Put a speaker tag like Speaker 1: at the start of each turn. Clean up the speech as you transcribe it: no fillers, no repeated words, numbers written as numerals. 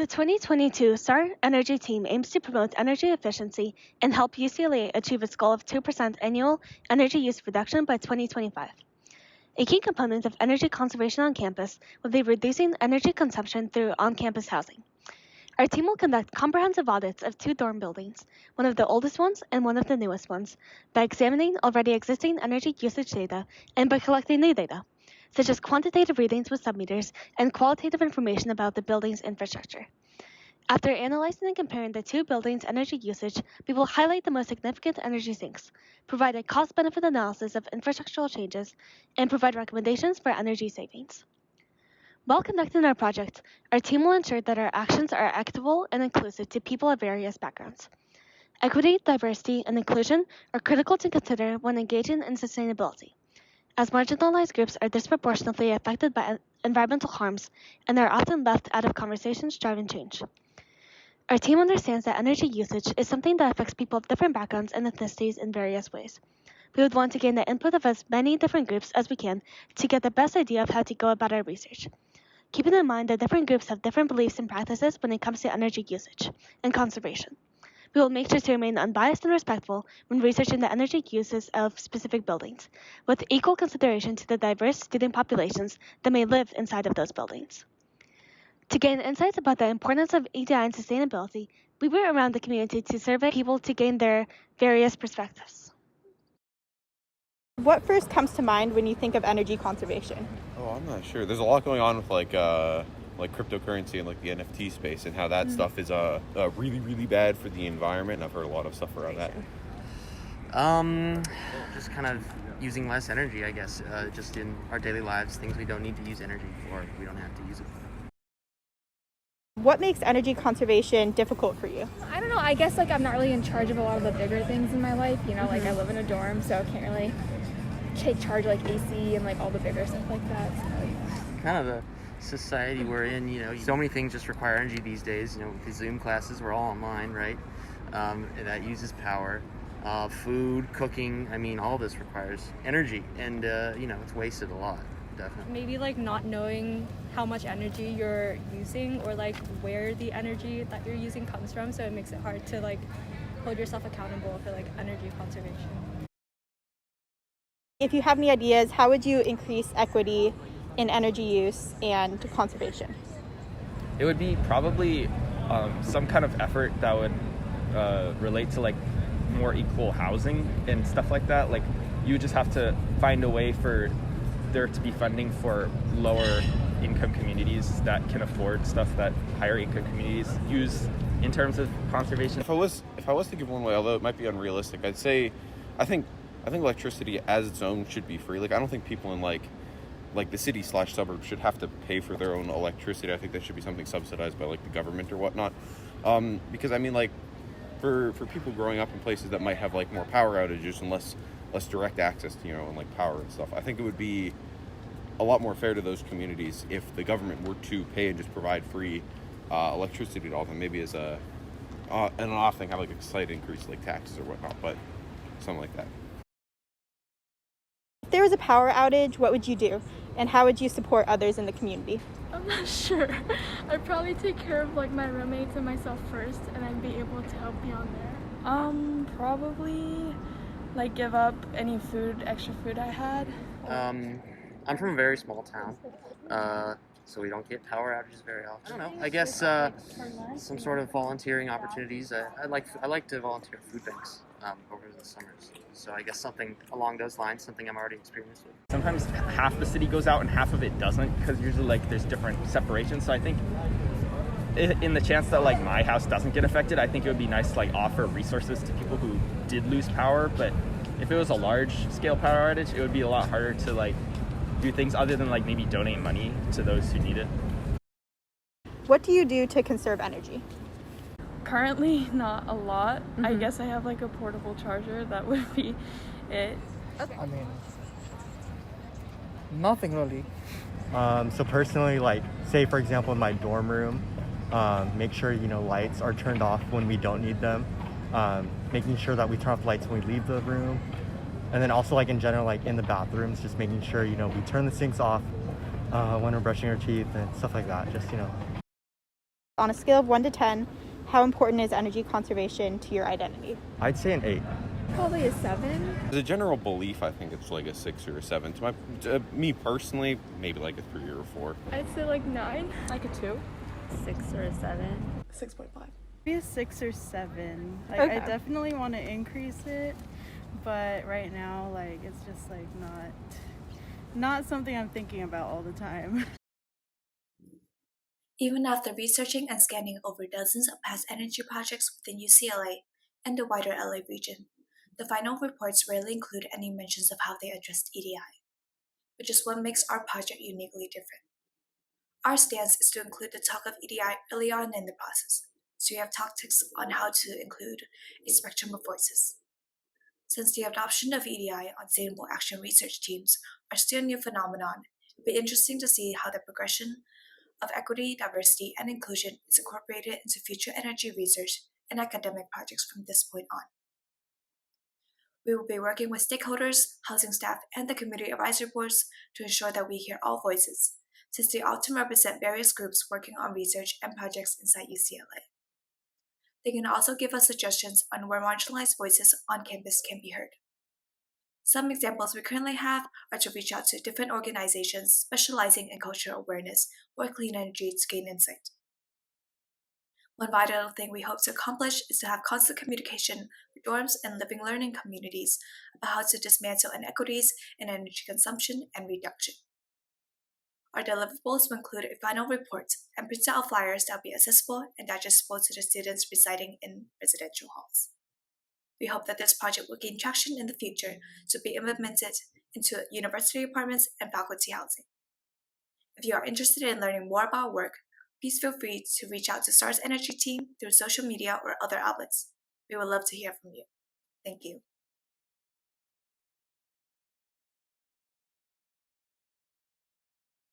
Speaker 1: The 2022 STAR Energy team aims to promote energy efficiency and help UCLA achieve its goal of 2% annual energy use reduction by 2025. A key component of energy conservation on campus will be reducing energy consumption through on-campus housing. Our team will conduct comprehensive audits of 2 dorm buildings, one of the oldest ones and one of the newest ones, by examining already existing energy usage data and by collecting new data, such as quantitative readings with submeters and qualitative information about the building's infrastructure. After analyzing and comparing the 2 buildings' energy usage, we will highlight the most significant energy sinks, provide a cost-benefit analysis of infrastructural changes, and provide recommendations for energy savings. While conducting our project, our team will ensure that our actions are equitable and inclusive to people of various backgrounds. Equity, diversity, and inclusion are critical to consider when engaging in sustainability, as marginalized groups are disproportionately affected by environmental harms and are often left out of conversations driving change. Our team understands that energy usage is something that affects people of different backgrounds and ethnicities in various ways. We would want to gain the input of as many different groups as we can to get the best idea of how to go about our research, keeping in mind that different groups have different beliefs and practices when it comes to energy usage and conservation. We will make sure to remain unbiased and respectful when researching the energy uses of specific buildings, with equal consideration to the diverse student populations that may live inside of those buildings. To gain insights about the importance of EDI and sustainability, we went around the community to survey people to gain their various perspectives.
Speaker 2: What first comes to mind when you think of energy conservation?
Speaker 3: Oh, I'm not sure. There's a lot going on with like cryptocurrency and like the NFT space and how that stuff is really, really bad for the environment. And I've heard a lot of stuff around that.
Speaker 4: Just kind of using less energy, I guess, just in our daily lives, things we don't need to use energy for, we don't have to use it for.
Speaker 2: What makes energy conservation difficult for you?
Speaker 5: I don't know, I guess I'm not really in charge of a lot of the bigger things in my life, like I live in a dorm, so I can't really take charge of AC and all the bigger stuff like that. So.
Speaker 4: Kind of the society we're in, so many things just require energy these days, with the Zoom classes, we're all online, right? And that uses power. Food, cooking, all this requires energy, and it's wasted a lot. Definitely.
Speaker 6: Maybe not knowing how much energy you're using or where the energy that you're using comes from, so it makes it hard to hold yourself accountable for energy conservation.
Speaker 2: If you have any ideas, how would you increase equity in energy use and conservation?
Speaker 7: It would be probably some kind of effort that would relate to more equal housing and stuff like that. You would just have to find a way for there to be funding for lower income communities that can afford stuff that higher income communities use in terms of conservation.
Speaker 3: If I was to give one way, although it might be unrealistic, I'd say I think electricity as its own should be free. I don't think people in the city/suburbs should have to pay for their own electricity. I think that should be something subsidized by the government or whatnot. Because for people growing up in places that might have more power outages and less direct access to and power and stuff, I think it would be a lot more fair to those communities if the government were to pay and just provide free electricity to all of them, maybe as and off thing have a slight increase taxes or whatnot, but something like that.
Speaker 2: If there was a power outage, what would you do? And how would you support others in the community?
Speaker 8: I'm not sure. I'd probably take care of my roommates and myself first, and then be able to help beyond there. Probably give up any extra food I had.
Speaker 4: I'm from a very small town, so we don't get power outages very often. I don't know. I guess some sort of volunteering opportunities. I like to volunteer at food banks over the summers. So I guess something along those lines, something I'm already experienced with.
Speaker 7: Sometimes half the city goes out and half of it doesn't, because usually there's different separations. So I think in the chance that my house doesn't get affected, I think it would be nice to offer resources to people who did lose power. But if it was a large scale power outage, it would be a lot harder to do things other than maybe donate money to those who need it.
Speaker 2: What do you do to conserve energy?
Speaker 8: Currently, not a lot. I guess I have a portable charger. That would be it.
Speaker 2: Okay.
Speaker 9: Nothing really. So personally, say for example in my dorm room, make sure lights are turned off when we don't need them. Making sure that we turn off lights when we leave the room, and then also in general in the bathrooms, just making sure we turn the sinks off when we're brushing our teeth and stuff like that. Just
Speaker 2: On a scale of 1 to 10, how important is energy conservation to your identity?
Speaker 9: I'd say an 8.
Speaker 5: Probably a 7.
Speaker 3: As a general belief, I think it's like a 6 or a 7. To me personally, maybe like a 3 or a 4.
Speaker 8: I'd say like 9.
Speaker 10: Like a 2.
Speaker 11: 6 or a 7.
Speaker 10: 6.5.
Speaker 12: Maybe a 6 or 7. Like
Speaker 2: Okay.
Speaker 12: I definitely want to increase it, but right now, like it's just like not something I'm thinking about all the time.
Speaker 13: Even after researching and scanning over dozens of past energy projects within UCLA and the wider LA region, the final reports rarely include any mentions of how they addressed EDI, which is what makes our project uniquely different. Our stance is to include the talk of EDI early on in the process, so we have tactics on how to include a spectrum of voices. Since the adoption of EDI on sustainable action research teams are still a new phenomenon, it will be interesting to see how the progression of equity, diversity, and inclusion is incorporated into future energy research and academic projects from this point on. We will be working with stakeholders, housing staff, and the community advisory boards to ensure that we hear all voices, since they often represent various groups working on research and projects inside UCLA. They can also give us suggestions on where marginalized voices on campus can be heard. Some examples we currently have are to reach out to different organizations specializing in cultural awareness or clean energy to gain insight. One vital thing we hope to accomplish is to have constant communication with dorms and living learning communities about how to dismantle inequities in energy consumption and reduction. Our deliverables will include a final report and printed out flyers that will be accessible and digestible to the students residing in residential halls. We hope that this project will gain traction in the future to be implemented into university apartments and faculty housing. If you are interested in learning more about our work, please feel free to reach out to STAR's Energy team through social media or other outlets. We would love to hear from you. Thank you.